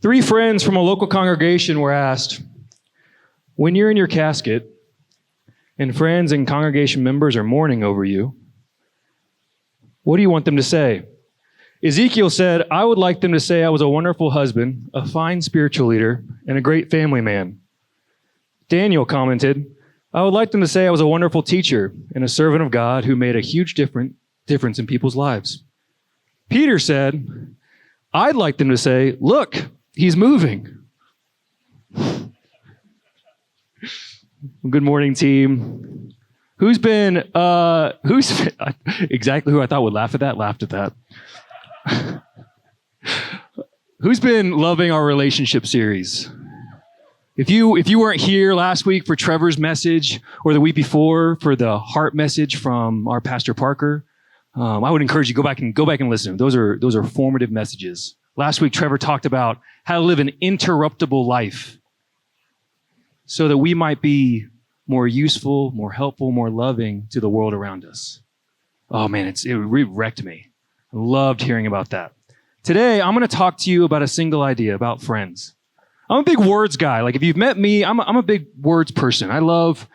Three friends from a local congregation were asked, when you're in your casket and friends and congregation members are mourning over you, what do you want them to say? Ezekiel said, I would like them to say I was a wonderful husband, a fine spiritual leader, and a great family man. Daniel commented, I would like them to say I was a wonderful teacher and a servant of God who made a huge difference in people's lives. Peter said, I'd like them to say, look, he's moving. Good morning, team. Who's been exactly who I thought would laugh at that, laughed at that. Who's been loving our relationship series? If you weren't here last week for Trevor's message or the week before for the heart message from our Pastor Parker, I would encourage you go back and listen. Those are formative messages. Last week, Trevor talked about how to live an interruptible life so that we might be more useful, more helpful, more loving to the world around us. Oh man, it wrecked me. I loved hearing about that. Today, I'm going to talk to you about a single idea about friends. I'm a big words guy. Like if you've met me, I'm a big words person. I love,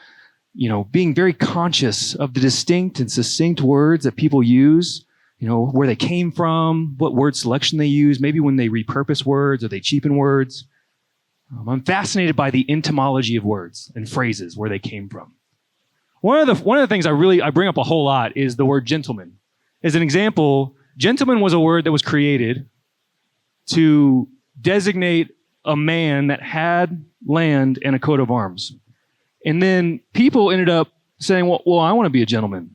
being very conscious of the distinct and succinct words that people use, where they came from, what word selection they use, maybe when they repurpose words or they cheapen words. I'm fascinated by the etymology of words and phrases, where they came from. One of the things I bring up a whole lot is the word gentleman. As an example, gentleman was a word that was created to designate a man that had land and a coat of arms. And then people ended up saying, well, I want to be a gentleman.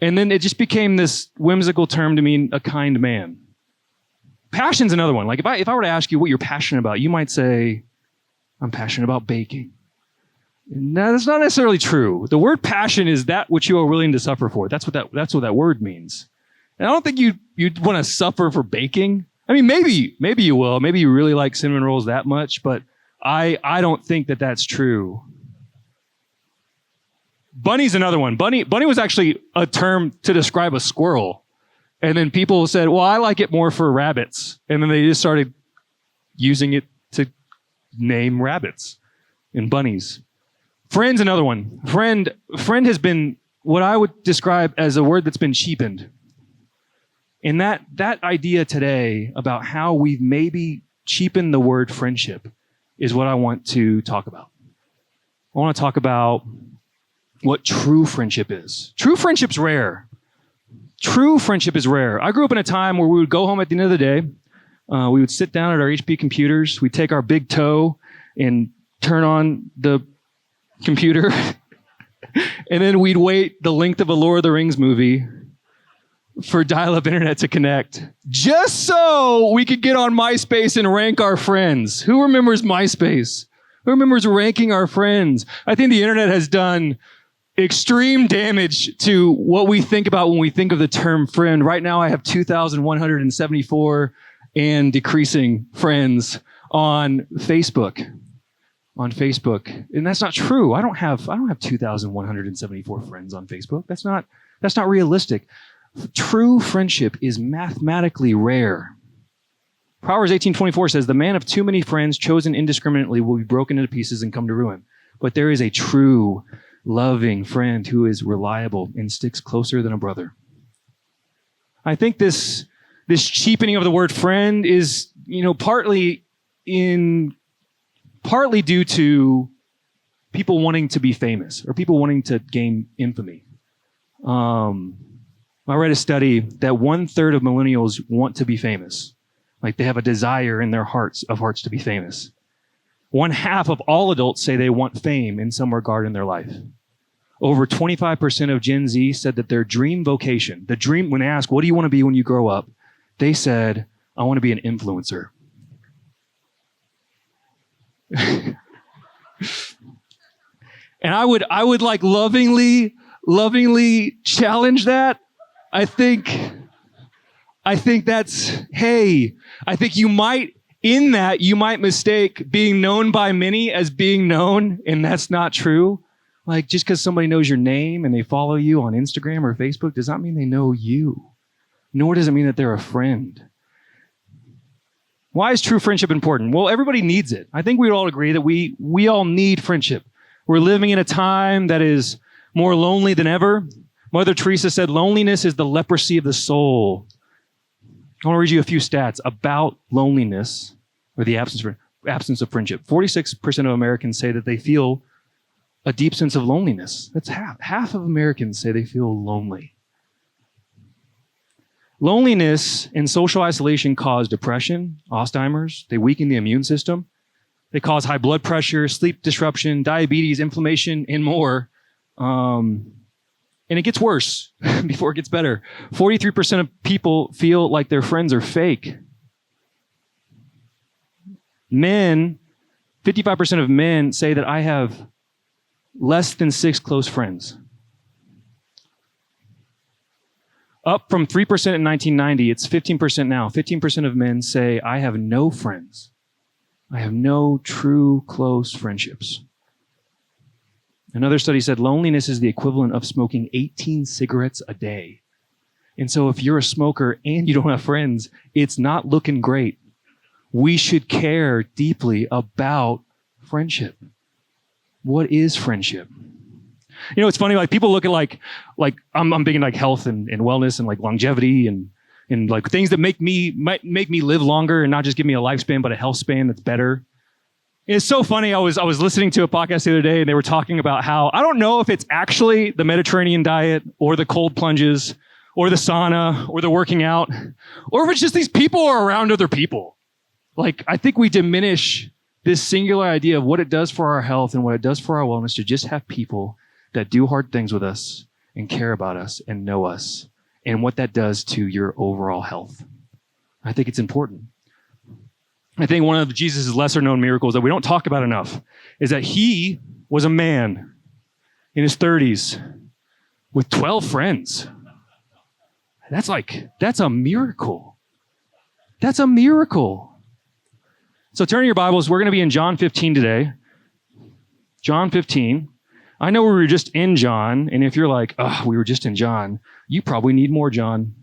And then it just became this whimsical term to mean a kind man. Passion's another one. Like if I were to ask you what you're passionate about, you might say, I'm passionate about baking. No, that's not necessarily true. The word passion is that which you are willing to suffer for. That's what that word means. And I don't think you'd want to suffer for baking. I mean, maybe you will. Maybe you really like cinnamon rolls that much, but I don't think that that's true. Bunny's another one. Bunny was actually a term to describe a squirrel. And then people said, well, I like it more for rabbits. And then they just started using it to name rabbits and bunnies. Friend's another one. Friend has been what I would describe as a word that's been cheapened. And that idea today about how we've maybe cheapened the word friendship is what I want to talk about. I want to talk about what true friendship is. True friendship's rare. True friendship is rare. I grew up in a time where we would go home at the end of the day. We would sit down at our HP computers. We'd take our big toe and turn on the computer. And then we'd wait the length of a Lord of the Rings movie for dial-up internet to connect, just so we could get on MySpace and rank our friends. Who remembers MySpace? Who remembers ranking our friends? I think the internet has done extreme damage to what we think about when we think of the term friend. Right now, I have 2,174 and decreasing friends on Facebook. And that's not true. I don't have 2,174 friends on Facebook. That's not realistic. True friendship is mathematically rare. Proverbs 18:24 says, the man of too many friends chosen indiscriminately will be broken into pieces and come to ruin. But there is a true, loving friend who is reliable and sticks closer than a brother. I think this cheapening of the word friend is, partly due to people wanting to be famous or people wanting to gain infamy. I read a study that 1/3 of millennials want to be famous. Like they have a desire in their hearts to be famous. 1/2 of all adults say they want fame in some regard in their life. Over 25% of Gen Z said that their dream vocation, when they ask, what do you want to be when you grow up? They said, I want to be an influencer. And I would like lovingly challenge that. I think that's, hey, I think you might mistake being known by many as being known, and that's not true. Like, just because somebody knows your name and they follow you on Instagram or Facebook does not mean they know you. Nor does it mean that they're a friend. Why is true friendship important? Well, everybody needs it. I think we'd all agree that we all need friendship. We're living in a time that is more lonely than ever. Mother Teresa said, loneliness is the leprosy of the soul. I want to read you a few stats about loneliness or the absence of friendship. 46% of Americans say that they feel a deep sense of loneliness. That's half. Half of Americans say they feel lonely. Loneliness and social isolation cause depression, Alzheimer's. They weaken the immune system. They cause high blood pressure, sleep disruption, diabetes, inflammation, and more. And it gets worse before it gets better. 43% of people feel like their friends are fake. Men, 55% of men say that I have less than 6 close friends. Up from 3% in 1990, it's 15% now. 15% of men say, I have no friends. I have no true close friendships. Another study said loneliness is the equivalent of smoking 18 cigarettes a day. And so if you're a smoker and you don't have friends, it's not looking great. We should care deeply about friendship. What is friendship? You know, it's funny, like people look at like I'm big in like health and wellness and like longevity and like things that might make me live longer and not just give me a lifespan, but a health span that's better. And it's so funny. I was listening to a podcast the other day and they were talking about how, I don't know if it's actually the Mediterranean diet or the cold plunges or the sauna or the working out, or if it's just these people are around other people. Like, I think we diminish this singular idea of what it does for our health and what it does for our wellness to just have people that do hard things with us and care about us and know us and what that does to your overall health. I think it's important. I think one of Jesus' lesser known miracles that we don't talk about enough is that he was a man in his 30s with 12 friends. That's a miracle. That's a miracle. So turn your Bibles. We're going to be in John 15 today. John 15. I know we were just in John, and if you're like, oh, we were just in John, you probably need more John.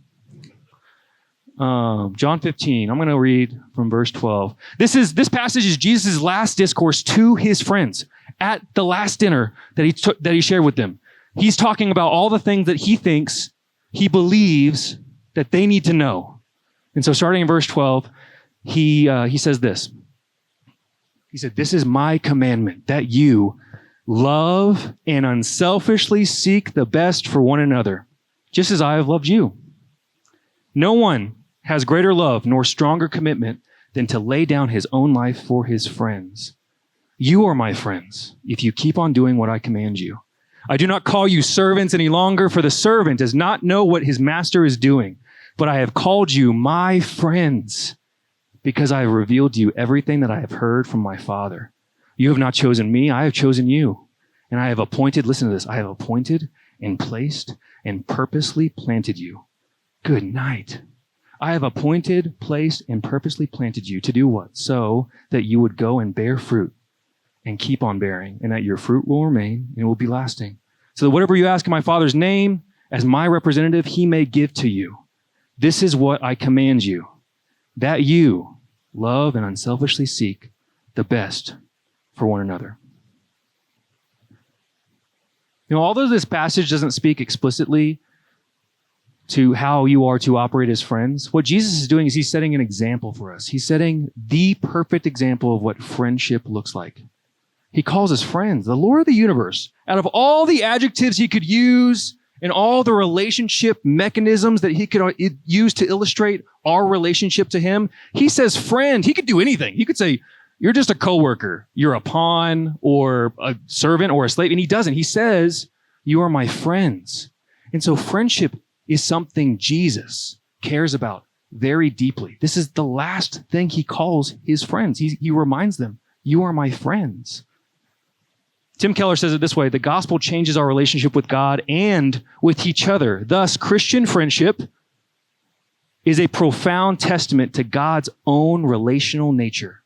John 15, I'm going to read from verse 12. This passage is Jesus' last discourse to his friends at the last dinner that he shared with them. He's talking about all the things that he thinks, he believes that they need to know. And so starting in verse 12, he says this. He said, this is my commandment, that you love and unselfishly seek the best for one another, just as I have loved you. No one has greater love nor stronger commitment than to lay down his own life for his friends. You are my friends if you keep on doing what I command you. I do not call you servants any longer, for the servant does not know what his master is doing. But I have called you my friends, because I have revealed to you everything that I have heard from my Father. You have not chosen me, I have chosen you. And I have appointed, listen to this, I have appointed and placed and purposely planted you. Good night. I have appointed, placed, and purposely planted you to do what? So that you would go and bear fruit and keep on bearing, and that your fruit will remain and will be lasting. So that whatever you ask in my Father's name, as my representative, he may give to you. This is what I command you, that you love and unselfishly seek the best for one another. You know, although this passage doesn't speak explicitly to how you are to operate as friends, what Jesus is doing is he's setting an example for us. He's setting the perfect example of what friendship looks like. He calls us friends, the Lord of the universe. Out of all the adjectives he could use and all the relationship mechanisms that he could use to illustrate our relationship to him, he says friend. He could do anything. He could say, you're just a coworker, you're a pawn or a servant or a slave. And he doesn't. He says, you are my friends. And so friendship is something Jesus cares about very deeply. This is the last thing he calls his friends. He reminds them, you are my friends. Tim Keller says it this way: the gospel changes our relationship with God and with each other. Thus, Christian friendship is a profound testament to God's own relational nature.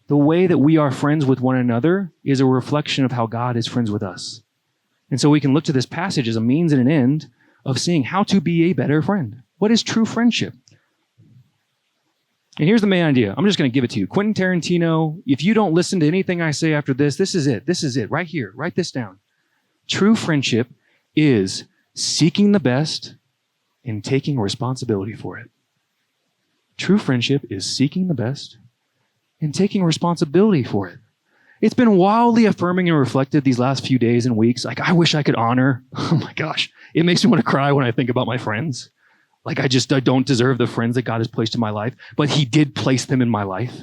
The way that we are friends with one another is a reflection of how God is friends with us. And so we can look to this passage as a means and an end of seeing how to be a better friend. What is true friendship? And here's the main idea. I'm just going to give it to you. Quentin Tarantino, if you don't listen to anything I say after this, this is it. This is it right here. Write this down. True friendship is seeking the best and taking responsibility for it. True friendship is seeking the best and taking responsibility for it. It's been wildly affirming and reflective these last few days and weeks. Like, I wish I could honor. Oh my gosh. It makes me want to cry when I think about my friends. Like, I don't deserve the friends that God has placed in my life, but he did place them in my life.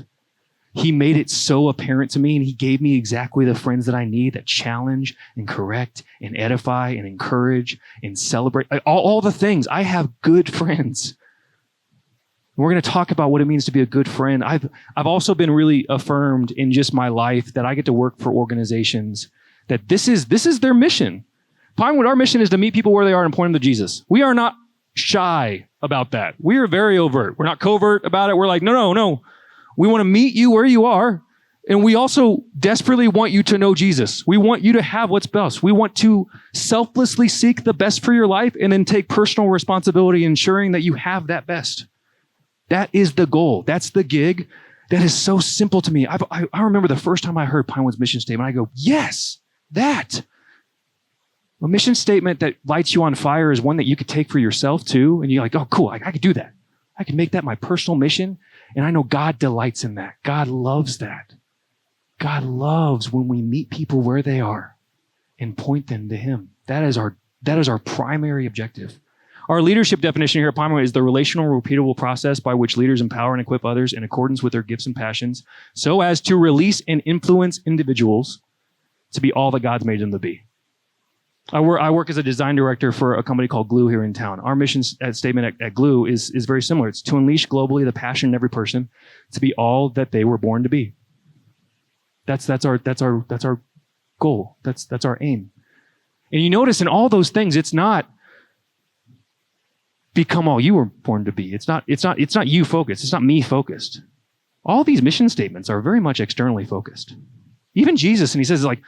He made it so apparent to me, and he gave me exactly the friends that I need that challenge and correct and edify and encourage and celebrate. All the things. I have good friends. We're going to talk about what it means to be a good friend. I've also been really affirmed in just my life that I get to work for organizations that this is their mission. Pinewood, our mission is to meet people where they are and point them to Jesus. We are not shy about that. We are very overt. We're not covert about it. We're like, no. We want to meet you where you are. And we also desperately want you to know Jesus. We want you to have what's best. We want to selflessly seek the best for your life and then take personal responsibility ensuring that you have that best. That is the goal. That's the gig. That is so simple to me. I remember the first time I heard Pinewood's mission statement, I go, yes, that. A mission statement that lights you on fire is one that you could take for yourself too. And you're like, oh, cool, I could do that. I can make that my personal mission. And I know God delights in that. God loves that. God loves when we meet people where they are and point them to him. That is our primary objective. Our leadership definition here at Pinewood is the relational, repeatable process by which leaders empower and equip others in accordance with their gifts and passions so as to release and influence individuals to be all that God's made them to be. I work as a design director for a company called Glue here in town. Our mission statement at Glue is very similar. It's to unleash globally the passion in every person to be all that they were born to be. That's our goal. That's our aim. And you notice in all those things, it's not become all you were born to be. It's not you focused. It's not me focused. All these mission statements are very much externally focused. Even Jesus, and he says like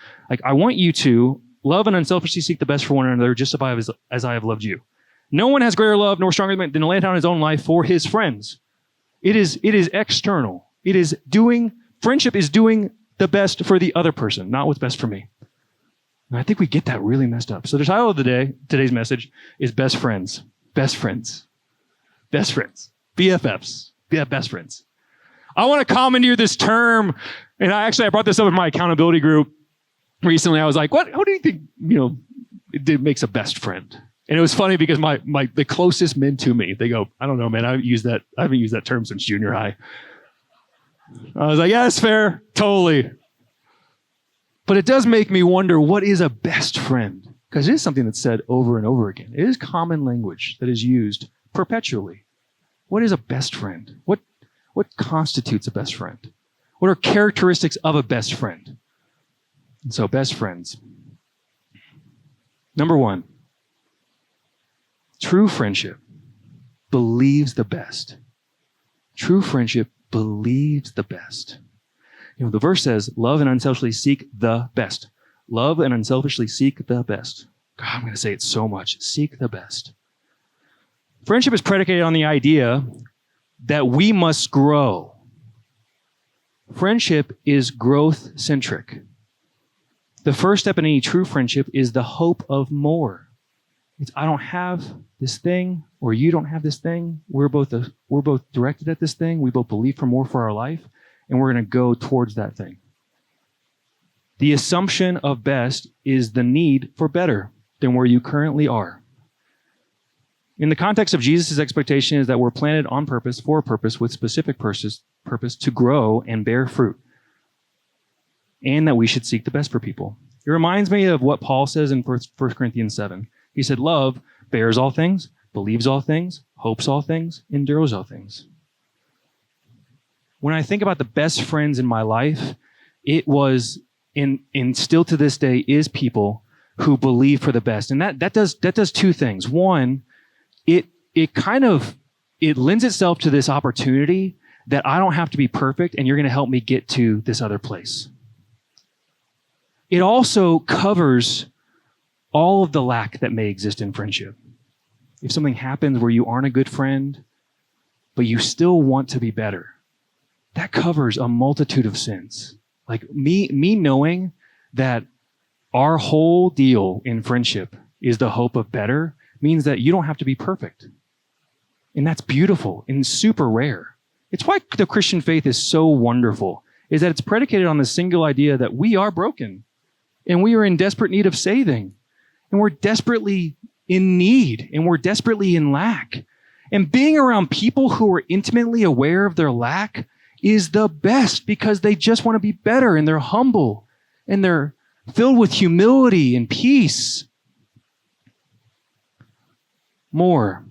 I want you to love and unselfishly seek the best for one another, just as I have loved you. No one has greater love nor stronger than to lay down his own life for his friends. It is external. Friendship is doing the best for the other person, not what's best for me. And I think we get that really messed up. So the title of today's message is Best Friends. Best friends. Best friends. BFFs. Yeah, best friends. I want to commandeer this term. And I brought this up in my accountability group recently. I was like, how do you think, it makes a best friend? And it was funny because the closest men to me, they go, I don't know, man. I haven't used that term since junior high. I was like, yeah, that's fair. Totally. But it does make me wonder, what is a best friend? Because it is something that's said over and over again. It is common language that is used perpetually. What is a best friend? What constitutes a best friend? What are characteristics of a best friend? And so, best friends. Number one, true friendship believes the best. True friendship believes the best. The verse says, love and unselfishly seek the best. Love and unselfishly seek the best. God, I'm going to say it so much. Seek the best. Friendship is predicated on the idea that we must grow. Friendship is growth-centric. The first step in any true friendship is the hope of more. It's, I don't have this thing, or you don't have this thing. We're both directed at this thing. We both believe for more for our life, and we're going to go towards that thing. The assumption of best is the need for better than where you currently are. In the context of Jesus' expectation is that we're planted on purpose, for a purpose, with specific purpose to grow and bear fruit, and that we should seek the best for people. It reminds me of what Paul says in 1 Corinthians 7. He said, love bears all things, believes all things, hopes all things, endures all things. When I think about the best friends in my life, it was, and still to this day, is people who believe for the best. And that does two things. One, it lends itself to this opportunity that I don't have to be perfect and you're going to help me get to this other place. It also covers all of the lack that may exist in friendship. If something happens where you aren't a good friend, but you still want to be better, that covers a multitude of sins. Like me knowing that our whole deal in friendship is the hope of better means that you don't have to be perfect. And that's beautiful and super rare. It's why the Christian faith is so wonderful, is that it's predicated on the single idea that we are broken and we are in desperate need of saving. And we're desperately in need and we're desperately in lack. And being around people who are intimately aware of their lack is the best because they just want to be better and they're humble and they're filled with humility and peace. More.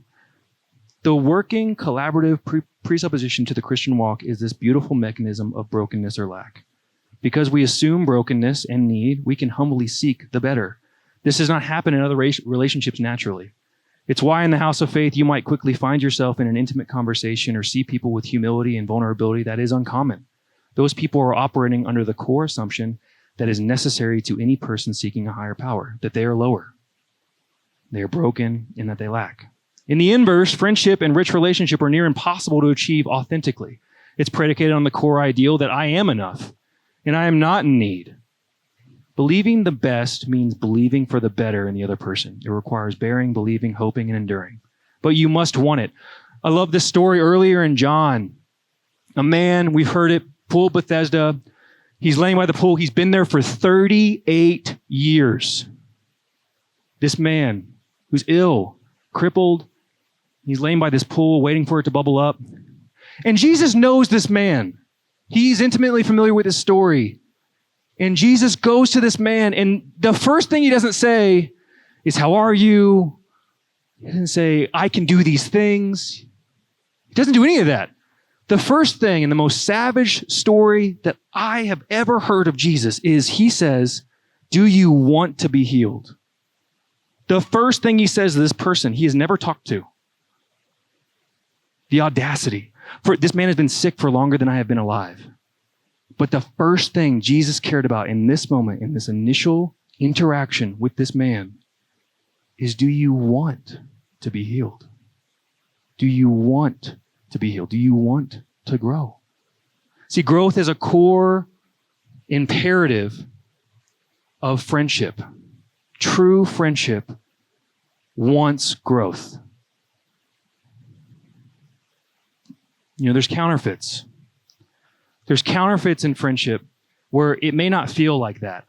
The working collaborative presupposition to the Christian walk is this beautiful mechanism of brokenness or lack. Because we assume brokenness and need, we can humbly seek the better. This does not happen in other relationships naturally. It's why in the house of faith, you might quickly find yourself in an intimate conversation or see people with humility and vulnerability that is uncommon. Those people are operating under the core assumption that is necessary to any person seeking a higher power, that they are lower. They are broken and that they lack. In the inverse, friendship and rich relationship are near impossible to achieve authentically. It's predicated on the core ideal that I am enough and I am not in need. Believing the best means believing for the better in the other person. It requires bearing, believing, hoping, and enduring. But you must want it. I love this story earlier in John. A man, we've heard it, pool of Bethesda. He's laying by the pool. He's been there for 38 years. This man who's ill, crippled, he's laying by this pool waiting for it to bubble up. And Jesus knows this man. He's intimately familiar with his story. And Jesus goes to this man, and the first thing he doesn't say is, how are you? He doesn't say, I can do these things. He doesn't do any of that. The first thing and the most savage story that I have ever heard of Jesus is he says, do you want to be healed? The first thing he says to this person he has never talked to. The audacity. For this man has been sick for longer than I have been alive. But the first thing Jesus cared about in this moment, in this initial interaction with this man, is do you want to be healed? Do you want to be healed? Do you want to grow? See, growth is a core imperative of friendship. True friendship wants growth. You know, there's counterfeits. There's counterfeits in friendship where it may not feel like that.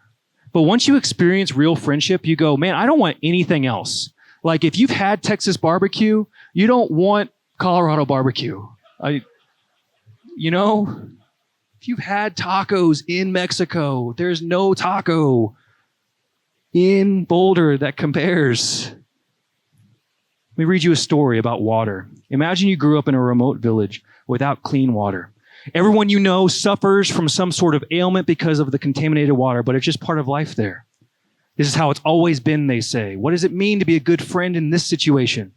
But once you experience real friendship, you go, man, I don't want anything else. Like if you've had Texas barbecue, you don't want Colorado barbecue. If you've had tacos in Mexico, there's no taco in Boulder that compares. Let me read you a story about water. Imagine you grew up in a remote village without clean water. Everyone you know suffers from some sort of ailment because of the contaminated water, but it's just part of life there. This is how it's always been, they say. What does it mean to be a good friend in this situation?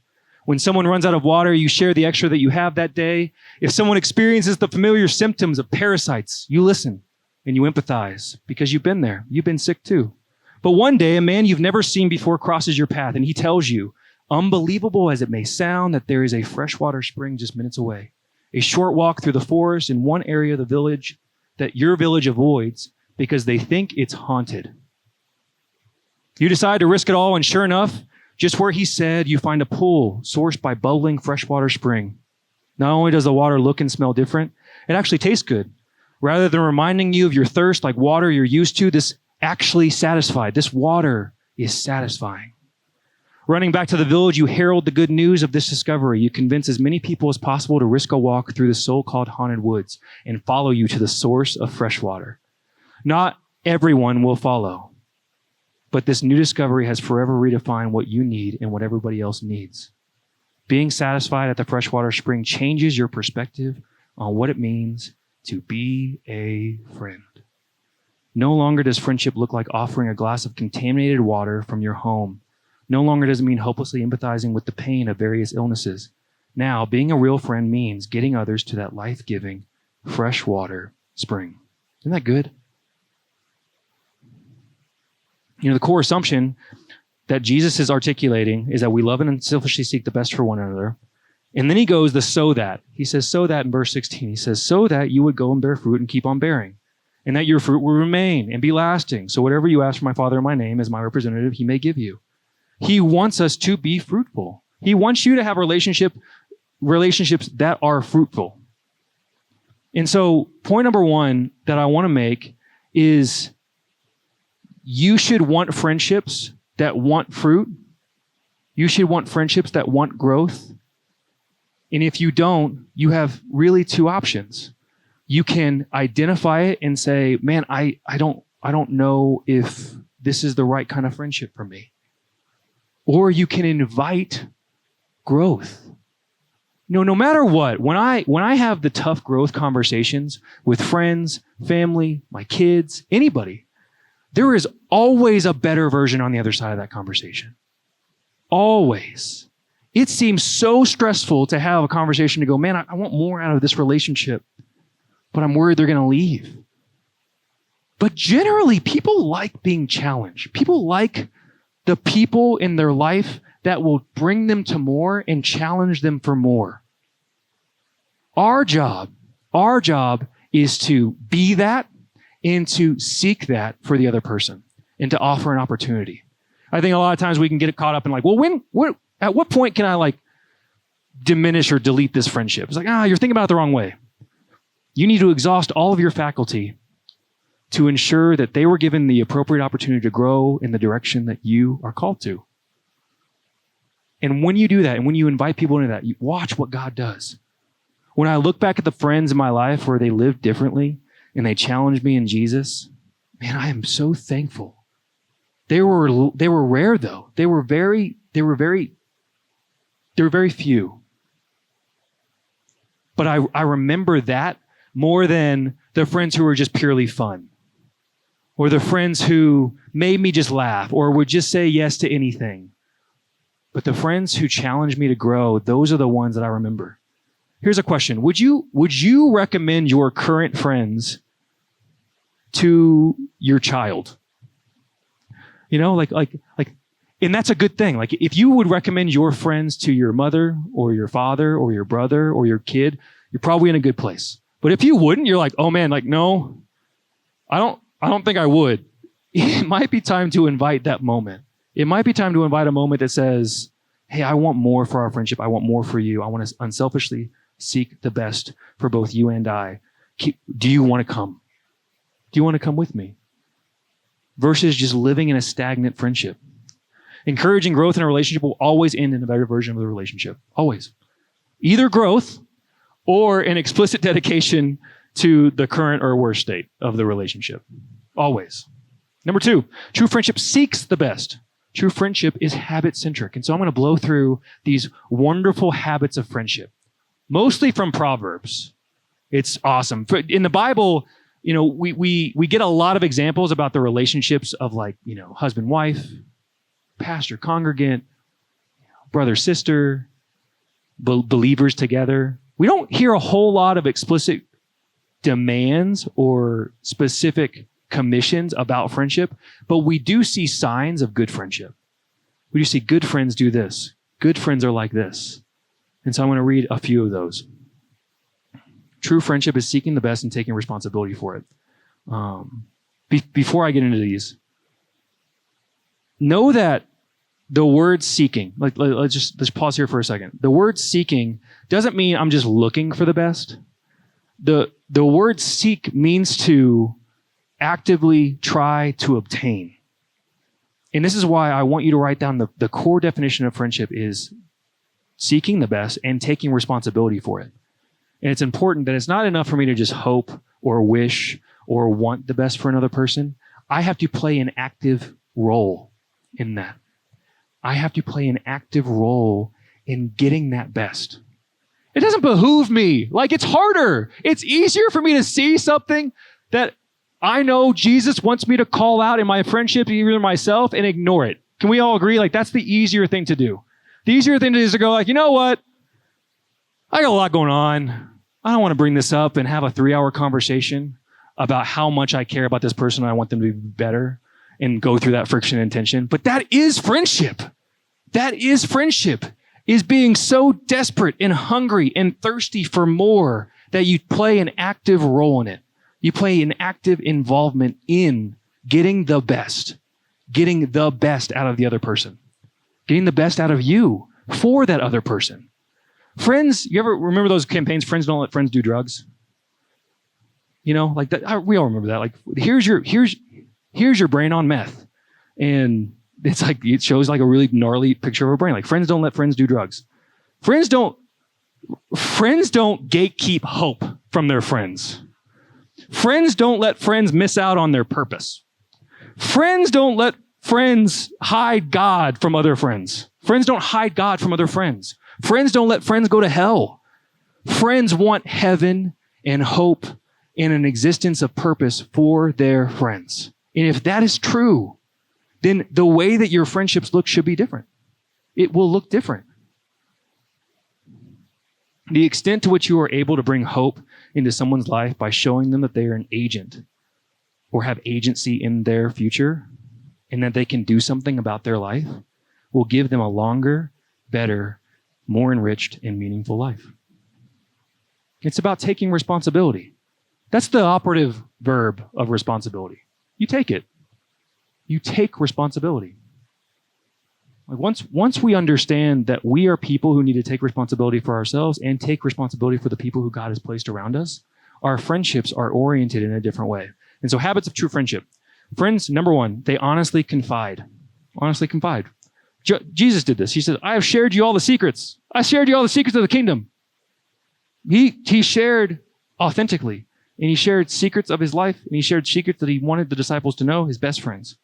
When someone runs out of water, you share the extra that you have that day. If someone experiences the familiar symptoms of parasites, you listen and you empathize because you've been there. You've been sick too. But one day, a man you've never seen before crosses your path and he tells you, unbelievable as it may sound, that there is a freshwater spring just minutes away. A short walk through the forest in one area of the village that your village avoids because they think it's haunted. You decide to risk it all, and sure enough, just where he said, you find a pool sourced by bubbling freshwater spring. Not only does the water look and smell different, it actually tastes good. Rather than reminding you of your thirst like water you're used to, this actually satisfied. This water is satisfying. Running back to the village, you herald the good news of this discovery. You convince as many people as possible to risk a walk through the so-called haunted woods and follow you to the source of fresh water. Not everyone will follow, but this new discovery has forever redefined what you need and what everybody else needs. Being satisfied at the freshwater spring changes your perspective on what it means to be a friend. No longer does friendship look like offering a glass of contaminated water from your home. No longer does it mean hopelessly empathizing with the pain of various illnesses. Now, being a real friend means getting others to that life-giving, freshwater spring. Isn't that good? You know, the core assumption that Jesus is articulating is that we love and unselfishly seek the best for one another, And then he goes, the so that. He says, so that in verse 16. He says, so that you would go and bear fruit and keep on bearing, and that your fruit will remain and be lasting. So whatever you ask for my Father in my name as my representative, he may give you. He wants us to be fruitful. He wants you to have relationships that are fruitful. And so point number one that I want to make is you should want friendships that want fruit. You should want friendships that want growth. And if you don't, you have really two options. You can identify it and say, man, I don't know if this is the right kind of friendship for me. Or you can invite growth. No matter what, when I have the tough growth conversations with friends, family, my kids, anybody, there is always a better version on the other side of that conversation. Always. It seems so stressful to have a conversation to go, man, I want more out of this relationship, but I'm worried they're going to leave. But generally, people like being challenged. People like the people in their life that will bring them to more and challenge them for more. Our job is to be that and to seek that for the other person and to offer an opportunity. I think a lot of times we can get caught up in like, well, at what point can I like diminish or delete this friendship? It's like, you're thinking about it the wrong way. You need to exhaust all of your faculty to ensure that they were given the appropriate opportunity to grow in the direction that you are called to. And when you do that, and when you invite people into that, you watch what God does. When I look back at the friends in my life where they lived differently and they challenged me in Jesus, man, I am so thankful. They were rare though. They were very few. But I remember that more than the friends who were just purely fun, or the friends who made me just laugh or would just say yes to anything. But the friends who challenged me to grow, those are the ones that I remember. Here's a question. Would you recommend your current friends to your child? You know, like, and that's a good thing. Like if you would recommend your friends to your mother or your father or your brother or your kid, you're probably in a good place. But if you wouldn't, you're like, oh man, like, no, I don't think I would. It might be time to invite that moment. It might be time to invite a moment that says, hey, I want more for our friendship. I want more for you. I want to unselfishly seek the best for both you and I. Do you want to come? Do you want to come with me? Versus just living in a stagnant friendship. Encouraging growth in a relationship will always end in a better version of the relationship. Always. Either growth or an explicit dedication to the current or worst state of the relationship. Always. Number 2, true friendship seeks the best. True friendship is habit-centric. And so I'm going to blow through these wonderful habits of friendship, mostly from Proverbs. It's awesome. In the Bible, you know, we get a lot of examples about the relationships of like, you know, husband, wife, pastor, congregant, brother, sister, believers together. We don't hear a whole lot of explicit demands or specific commissions about friendship, but we do see signs of good friendship. We do see good friends do this. Good friends are like this. And so I'm going to read a few of those. True friendship is seeking the best and taking responsibility for it. Before I get into these, know that the word seeking, let's pause here for a second. The word seeking doesn't mean I'm just looking for the best. The word seek means to actively try to obtain. And this is why I want you to write down the core definition of friendship is seeking the best and taking responsibility for it. And it's important that it's not enough for me to just hope or wish or want the best for another person. I have to play an active role in that. I have to play an active role in getting that best. It doesn't behoove me. Like, it's harder. It's easier for me to see something that I know Jesus wants me to call out in my friendship, even myself, and ignore it. Can we all agree? Like, that's the easier thing to do. The easier thing is to go like, you know what? I got a lot going on. I don't want to bring this up and have a 3-hour conversation about how much I care about this person and I want them to be better and go through that friction and tension. But that is friendship. That is friendship. is being so desperate and hungry and thirsty for more that you play an active role in it. You play an active involvement in getting the best out of the other person, getting the best out of you for that other person. Friends, you ever remember those campaigns, Friends Don't Let Friends Do Drugs? You know, like that. We all remember that. Like, here's your brain on meth. And it's like, it shows like a really gnarly picture of a brain. Like, friends don't let friends do drugs. Friends don't gatekeep hope from their friends. Friends don't let friends miss out on their purpose. Friends don't let friends hide God from other friends. Friends don't hide God from other friends. Friends don't let friends go to hell. Friends want heaven and hope and an existence of purpose for their friends. And if that is true, then the way that your friendships look should be different. It will look different. The extent to which you are able to bring hope into someone's life by showing them that they are an agent or have agency in their future and that they can do something about their life will give them a longer, better, more enriched and meaningful life. It's about taking responsibility. That's the operative verb of responsibility. You take it. You take responsibility. Like once we understand that we are people who need to take responsibility for ourselves and take responsibility for the people who God has placed around us, our friendships are oriented in a different way. And so habits of true friendship. Friends, number one, they honestly confide. Honestly confide. Jesus did this. He said, I have shared you all the secrets. I shared you all the secrets of the kingdom. He shared authentically. And he shared secrets of his life. And he shared secrets that he wanted the disciples to know, his best friends.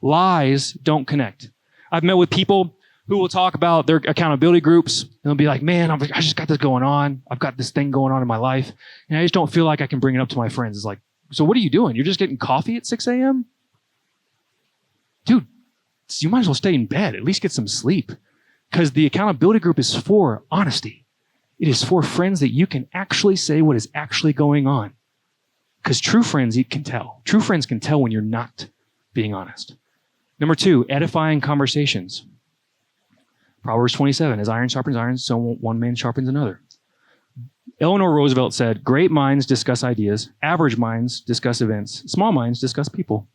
Lies don't connect. I've met with people who will talk about their accountability groups. And they'll be like, man, I just got this going on. I've got this thing going on in my life. And I just don't feel like I can bring it up to my friends. It's like, so what are you doing? You're just getting coffee at 6 a.m.? Dude, you might as well stay in bed. At least get some sleep. Because the accountability group is for honesty. It is for friends that you can actually say what is actually going on. Because true friends, you can tell. True friends can tell when you're not being honest. Number two, edifying conversations. Proverbs 27, as iron sharpens iron, so one man sharpens another. Eleanor Roosevelt said, great minds discuss ideas, average minds discuss events, small minds discuss people.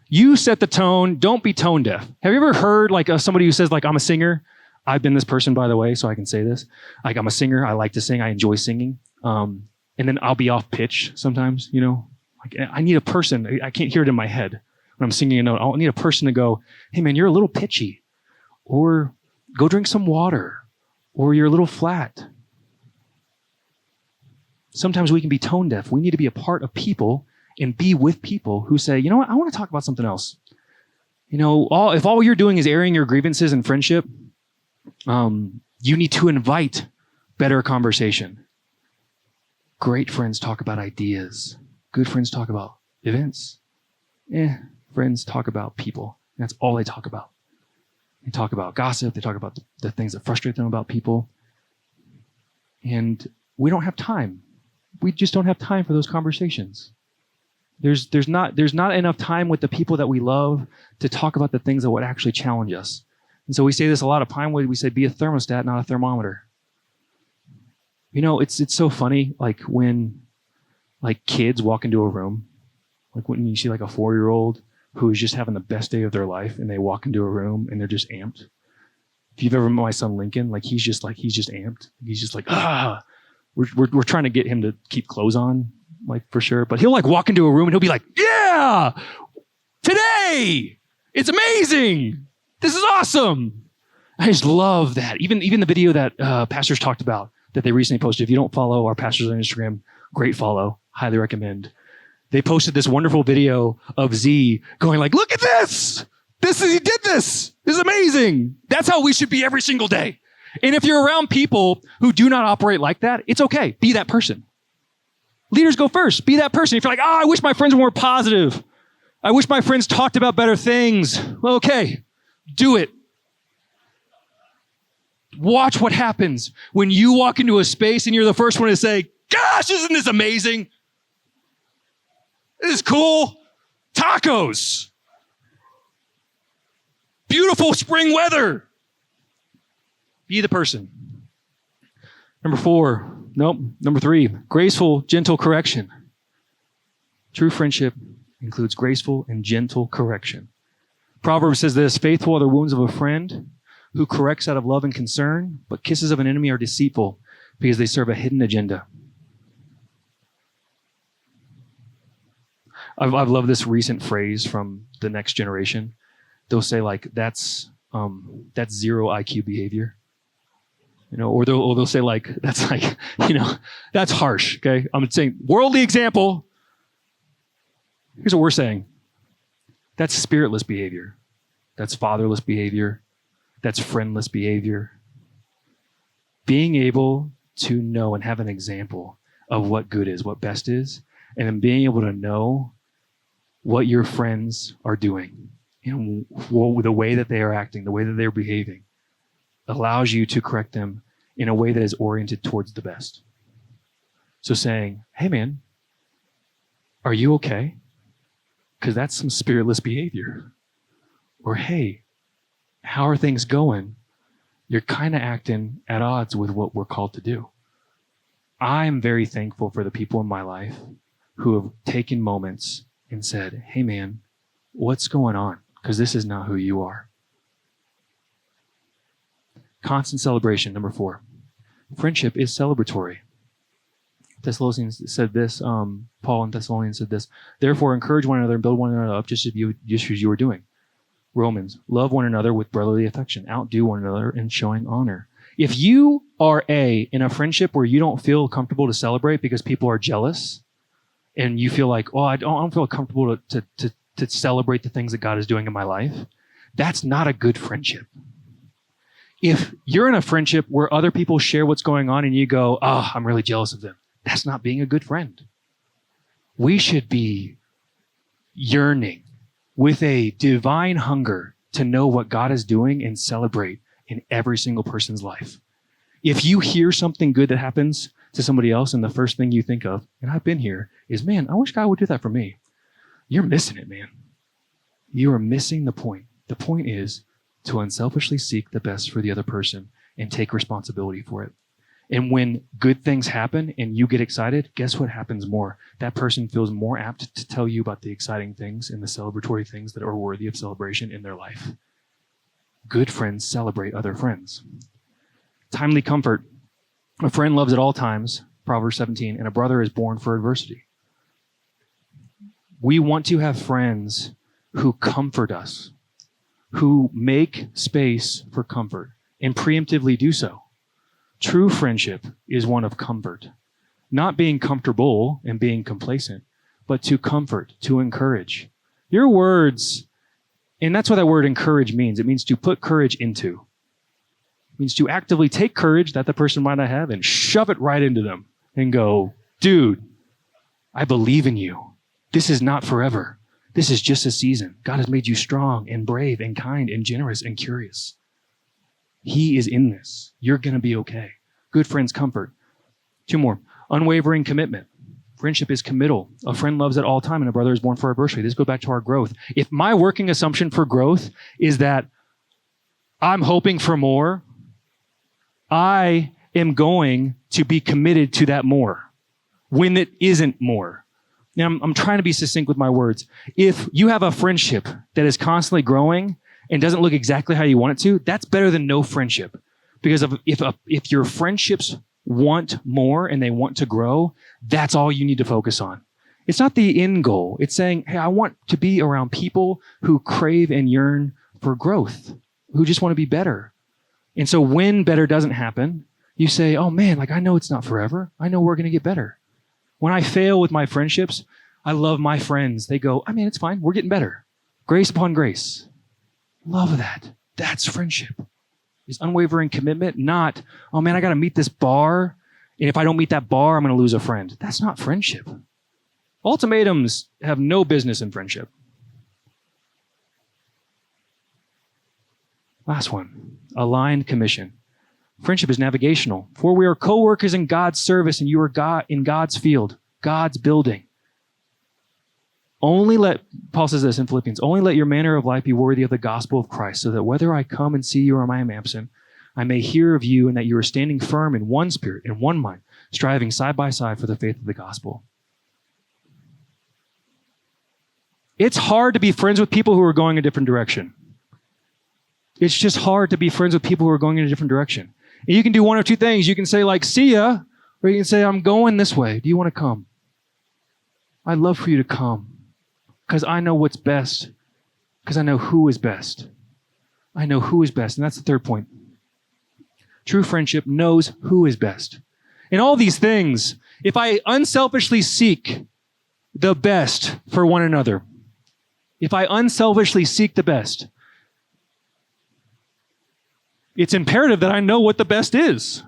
You set the tone, don't be tone deaf. Have you ever heard like somebody who says like, I'm a singer? I've been this person, by the way, so I can say this. Like, I'm a singer, I like to sing, I enjoy singing. And then I'll be off pitch sometimes, you know. Like, I need a person, I can't hear it in my head when I'm singing a note. I'll need a person to go, hey man, you're a little pitchy. Or go drink some water. Or you're a little flat. Sometimes we can be tone deaf. We need to be a part of people and be with people who say, you know what, I want to talk about something else. You know, if all you're doing is airing your grievances in friendship, you need to invite better conversation. Great friends talk about ideas. Good friends talk about events. Friends talk about people. That's all they talk about. They talk about gossip. They talk about the things that frustrate them about people. And we don't have time. We just don't have time for those conversations. There's not enough time with the people that we love to talk about the things that would actually challenge us. And so we say this a lot at Pinewood. We say, be a thermostat, not a thermometer. You know, it's so funny, like when like kids walk into a room, like when you see like a 4-year-old who is just having the best day of their life and they walk into a room and they're just amped. If you've ever met my son Lincoln, like he's just amped. He's just like, we're trying to get him to keep clothes on, like for sure. But he'll like walk into a room and he'll be like, yeah, today, it's amazing. This is awesome. I just love that. Even the video that pastors talked about that they recently posted. If you don't follow our pastors on Instagram, great follow. Highly recommend. They posted this wonderful video of Z going like, look at this. He did this. This is amazing. That's how we should be every single day. And if you're around people who do not operate like that, it's okay. Be that person. Leaders go first. Be that person. If you're like, I wish my friends were more positive. I wish my friends talked about better things. Well, okay, do it. Watch what happens when you walk into a space and you're the first one to say, gosh, isn't this amazing? This is cool. Tacos. Beautiful spring weather. Be the person. Number 3, graceful, gentle correction. True friendship includes graceful and gentle correction. Proverbs says this, faithful are the wounds of a friend who corrects out of love and concern, but kisses of an enemy are deceitful because they serve a hidden agenda. I've loved this recent phrase from the next generation. They'll say like, that's zero IQ behavior. Or they'll say like, that's like, that's harsh, okay? I'm saying worldly example. Here's what we're saying. That's spiritless behavior. That's fatherless behavior. That's friendless behavior. Being able to know and have an example of what good is, what best is, and then being able to know what your friends are doing, the way that they are acting, the way that they're behaving, allows you to correct them in a way that is oriented towards the best. So saying, hey man, are you okay? Because that's some spiritless behavior. Or hey, how are things going? You're kind of acting at odds with what we're called to do. I'm very thankful for the people in my life who have taken moments and said, hey man, what's going on? Because this is not who you are. Constant celebration, number 4. Friendship is celebratory. Thessalonians said this, Paul in Thessalonians said this, therefore encourage one another and build one another up just as you are doing. Romans, love one another with brotherly affection. Outdo one another in showing honor. If you are in a friendship where you don't feel comfortable to celebrate because people are jealous, and you feel like, I don't feel comfortable to celebrate the things that God is doing in my life, that's not a good friendship. If you're in a friendship where other people share what's going on and you go, I'm really jealous of them, that's not being a good friend. We should be yearning with a divine hunger to know what God is doing and celebrate in every single person's life. If you hear something good that happens to somebody else and the first thing you think of, and I've been here, is, man, I wish God would do that for me. You're missing it, man. You are missing the point. The point is to unselfishly seek the best for the other person and take responsibility for it. And when good things happen and you get excited, guess what happens more? That person feels more apt to tell you about the exciting things and the celebratory things that are worthy of celebration in their life. Good friends celebrate other friends. Timely comfort. A friend loves at all times, Proverbs 17, and a brother is born for adversity. We want to have friends who comfort us, who make space for comfort and preemptively do so. True friendship is one of comfort, not being comfortable and being complacent, but to comfort, to encourage. Your words, and that's what that word encourage means. It means to put courage into. It means to actively take courage that the person might not have and shove it right into them and go, dude, I believe in you. This is not forever. This is just a season. God has made you strong and brave and kind and generous and curious. He is in this. You're going to be okay. Good friends comfort. 2 more. Unwavering commitment. Friendship is committal. A friend loves at all time and a brother is born for adversity. This goes back to our growth. If my working assumption for growth is that I'm hoping for more, I am going to be committed to that more when it isn't more. Now, I'm trying to be succinct with my words. If you have a friendship that is constantly growing and doesn't look exactly how you want it to, that's better than no friendship. Because if your friendships want more and they want to grow, that's all you need to focus on. It's not the end goal. It's saying, hey, I want to be around people who crave and yearn for growth, who just want to be better. And so when better doesn't happen, you say, oh man, I know it's not forever. I know we're going to get better. When I fail with my friendships, I love my friends. They go, it's fine. We're getting better. Grace upon grace. Love that. That's friendship. Is unwavering commitment, not, oh man, I got to meet this bar. And if I don't meet that bar, I'm going to lose a friend. That's not friendship. Ultimatums have no business in friendship. Last one, aligned commission. Friendship is navigational. For we are co-workers in God's service and you are God in God's field, God's building. Paul says this in Philippians, only let your manner of life be worthy of the gospel of Christ, so that whether I come and see you or I am absent, I may hear of you and that you are standing firm in one spirit, in one mind, striving side by side for the faith of the gospel. It's hard to be friends with people who are going a different direction. It's just hard to be friends with people who are going in a different direction. And you can do one of two things. You can say like, see ya, or you can say, I'm going this way. Do you want to come? I'd love for you to come because I know what's best, because I know who is best. I know who is best. And that's the third point. True friendship knows who is best. In all these things, if I unselfishly seek the best for one another, if I unselfishly seek the best, it's imperative that I know what the best is.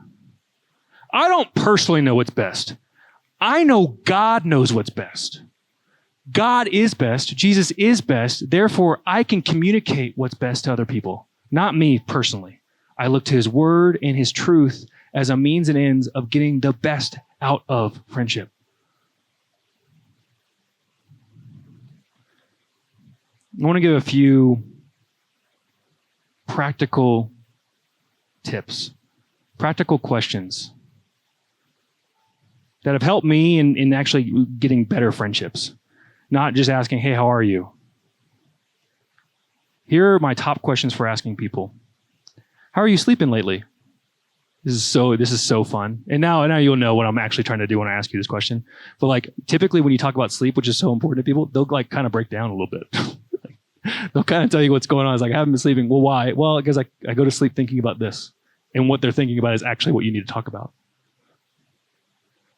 I don't personally know what's best. I know God knows what's best. God is best. Jesus is best. Therefore, I can communicate what's best to other people, not me personally. I look to his word and his truth as a means and ends of getting the best out of friendship. I want to give a few practical tips, practical questions that have helped me in actually getting better friendships. Not just asking, hey, how are you? Here are my top questions for asking people. How are you sleeping lately? This is so fun. And now you'll know what I'm actually trying to do when I ask you this question. But like typically when you talk about sleep, which is so important to people, they'll like kind of break down a little bit. They'll kind of tell you what's going on. It's like, I haven't been sleeping. Well, why? Well, because I go to sleep thinking about this. And what they're thinking about is actually what you need to talk about.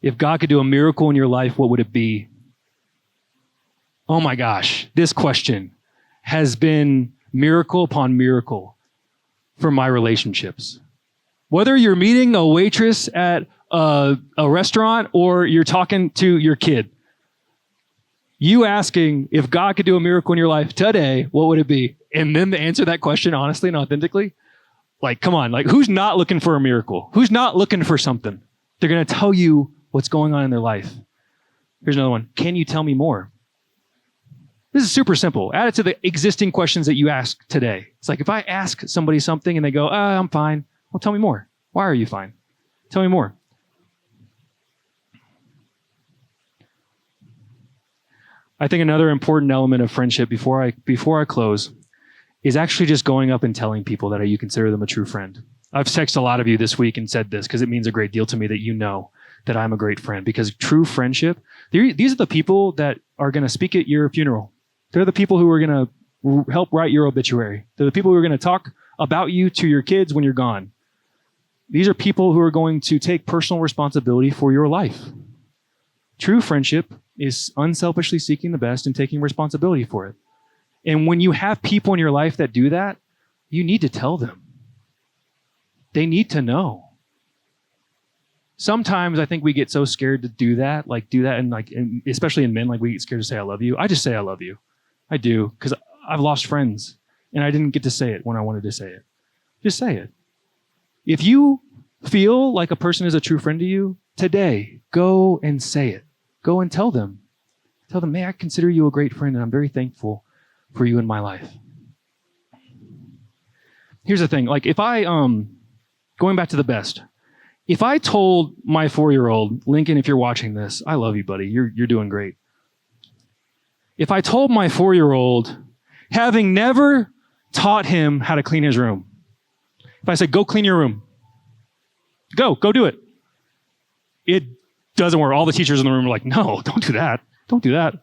If God could do a miracle in your life, what would it be? Oh my gosh, this question has been miracle upon miracle for my relationships. Whether you're meeting a waitress at a restaurant or you're talking to your kid, you asking if God could do a miracle in your life today, what would it be? And then to answer that question honestly and authentically, like, come on, like who's not looking for a miracle? Who's not looking for something? They're going to tell you what's going on in their life. Here's another one. Can you tell me more? This is super simple. Add it to the existing questions that you ask today. It's like if I ask somebody something and they go, I'm fine. Well, tell me more. Why are you fine? Tell me more. I think another important element of friendship before I close is actually just going up and telling people that you consider them a true friend. I've texted a lot of you this week and said this because it means a great deal to me that you know that I'm a great friend, because true friendship, these are the people that are going to speak at your funeral. They're the people who are going to help write your obituary. They're the people who are going to talk about you to your kids when you're gone. These are people who are going to take personal responsibility for your life. True friendship is unselfishly seeking the best and taking responsibility for it. And when you have people in your life that do that, you need to tell them. They need to know. Sometimes I think we get so scared to do that, and especially in men, like we get scared to say I love you. I just say I love you. I do, because I've lost friends and I didn't get to say it when I wanted to say it. Just say it. If you feel like a person is a true friend to you, today, go and say it. Go and tell them. Tell them, may I consider you a great friend and I'm very thankful for you in my life. Here's the thing, like if I, going back to the best, if I told my 4-year-old, Lincoln, if you're watching this, I love you, buddy. You're doing great. If I told my 4-year-old, having never taught him how to clean his room, if I said, go clean your room, go do it. It doesn't work. All the teachers in the room are like, no, don't do that. Don't do that.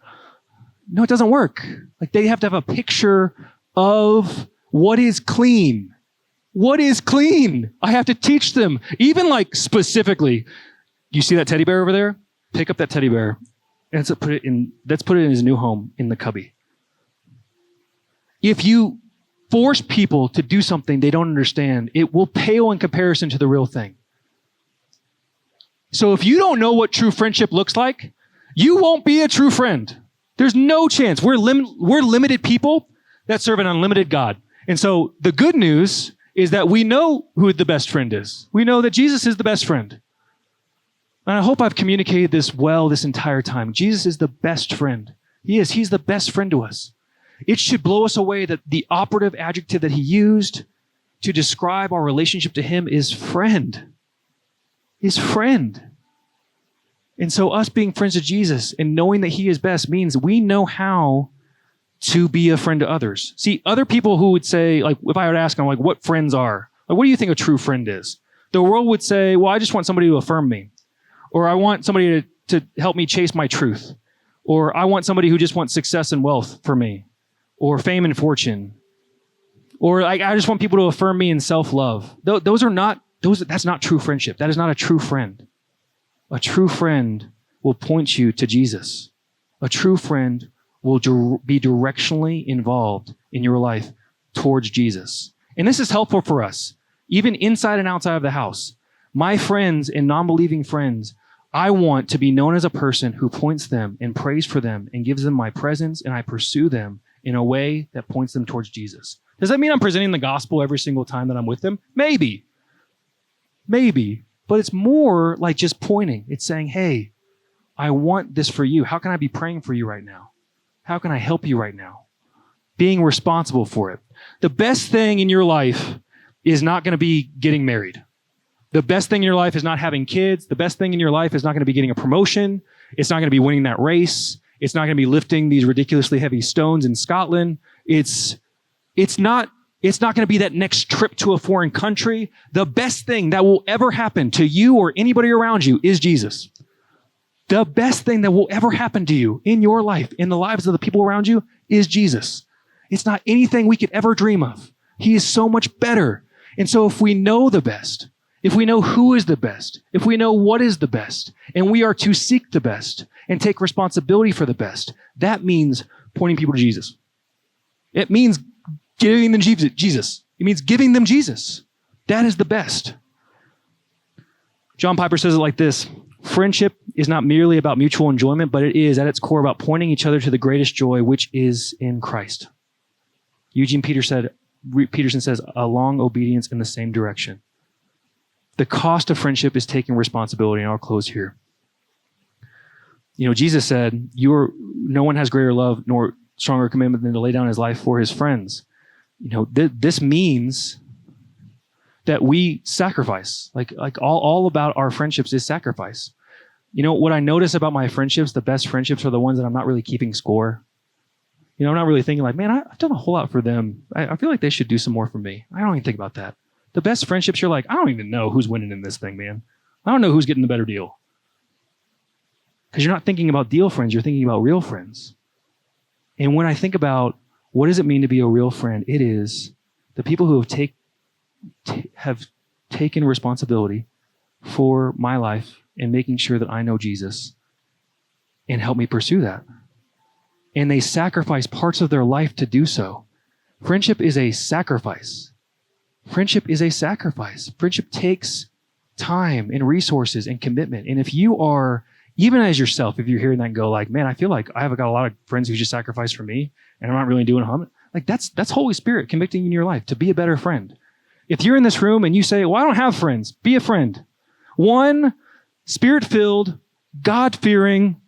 No, it doesn't work. Like they have to have a picture of what is clean. What is clean? I have to teach them. Even like specifically, you see that teddy bear over there? Pick up that teddy bear and let's put it in his new home in the cubby. If you force people to do something they don't understand, it will pale in comparison to the real thing. So if you don't know what true friendship looks like, you won't be a true friend. There's no chance. We're limited people that serve an unlimited God. And so the good news is that we know who the best friend is. We know that Jesus is the best friend. And I hope I've communicated this well this entire time. Jesus is the best friend. He is. He's the best friend to us. It should blow us away that the operative adjective that he used to describe our relationship to him is friend. Is friend. And so us being friends of Jesus and knowing that he is best means we know how to be a friend to others. See, other people who would say, like, if I were to ask them, like, what friends are, like, what do you think a true friend is? The world would say, well, I just want somebody to affirm me. Or I want somebody to help me chase my truth. Or I want somebody who just wants success and wealth for me. Or fame and fortune. Or I just want people to affirm me in self-love. That's not true friendship. That is not a true friend. A true friend will point you to Jesus. A true friend will be directionally involved in your life towards Jesus. And this is helpful for us, even inside and outside of the house. My friends and non-believing friends, I want to be known as a person who points them and prays for them and gives them my presence, and I pursue them in a way that points them towards Jesus. Does that mean I'm presenting the gospel every single time that I'm with them? Maybe. But it's more like just pointing. It's saying, hey, I want this for you. How can I be praying for you right now? How can I help you right now? Being responsible for it. The best thing in your life is not going to be getting married. The best thing in your life is not having kids. The best thing in your life is not going to be getting a promotion. It's not going to be winning that race. It's not going to be lifting these ridiculously heavy stones in Scotland. It's not going to be that next trip to a foreign country. The best thing that will ever happen to you or anybody around you is Jesus. The best thing that will ever happen to you in your life, in the lives of the people around you, is Jesus. It's not anything we could ever dream of. He is so much better. And so if we know the best, if we know who is the best, if we know what is the best, and we are to seek the best and take responsibility for the best, that means pointing people to Jesus. It means giving them Jesus. It means giving them Jesus. That is the best. John Piper says it like this: friendship is not merely about mutual enjoyment, but it is at its core about pointing each other to the greatest joy, which is in Christ. Eugene Peterson says, a long obedience in the same direction. The cost of friendship is taking responsibility, and I'll close here. Jesus said, no one has greater love nor stronger commandment than to lay down his life for his friends. This means that we sacrifice. Like all about our friendships is sacrifice. What I notice about my friendships, the best friendships are the ones that I'm not really keeping score. I'm not really thinking like, man, I've done a whole lot for them. I feel like they should do some more for me. I don't even think about that. The best friendships, you're like, I don't even know who's winning in this thing, man. I don't know who's getting the better deal. Because you're not thinking about deal friends, you're thinking about real friends. And when I think about what does it mean to be a real friend, it is the people who have taken responsibility for my life and making sure that I know Jesus and help me pursue that. And they sacrifice parts of their life to do so. Friendship is a sacrifice. Friendship is a sacrifice. Friendship takes time and resources and commitment. And if you are, even as yourself, if you're hearing that and go like, man, I feel like I've got a lot of friends who just sacrifice for me and I'm not really doing harm. Like that's Holy Spirit convicting you in your life to be a better friend. If you're in this room and you say, well, I don't have friends, be a friend. One Spirit-filled, God-fearing,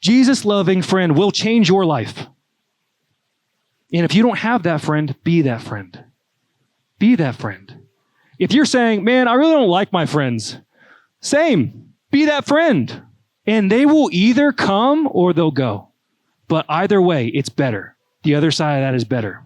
Jesus-loving friend will change your life. And if you don't have that friend, be that friend. Be that friend. If you're saying, man, I really don't like my friends, same, be that friend. And they will either come or they'll go. But either way, it's better. The other side of that is better.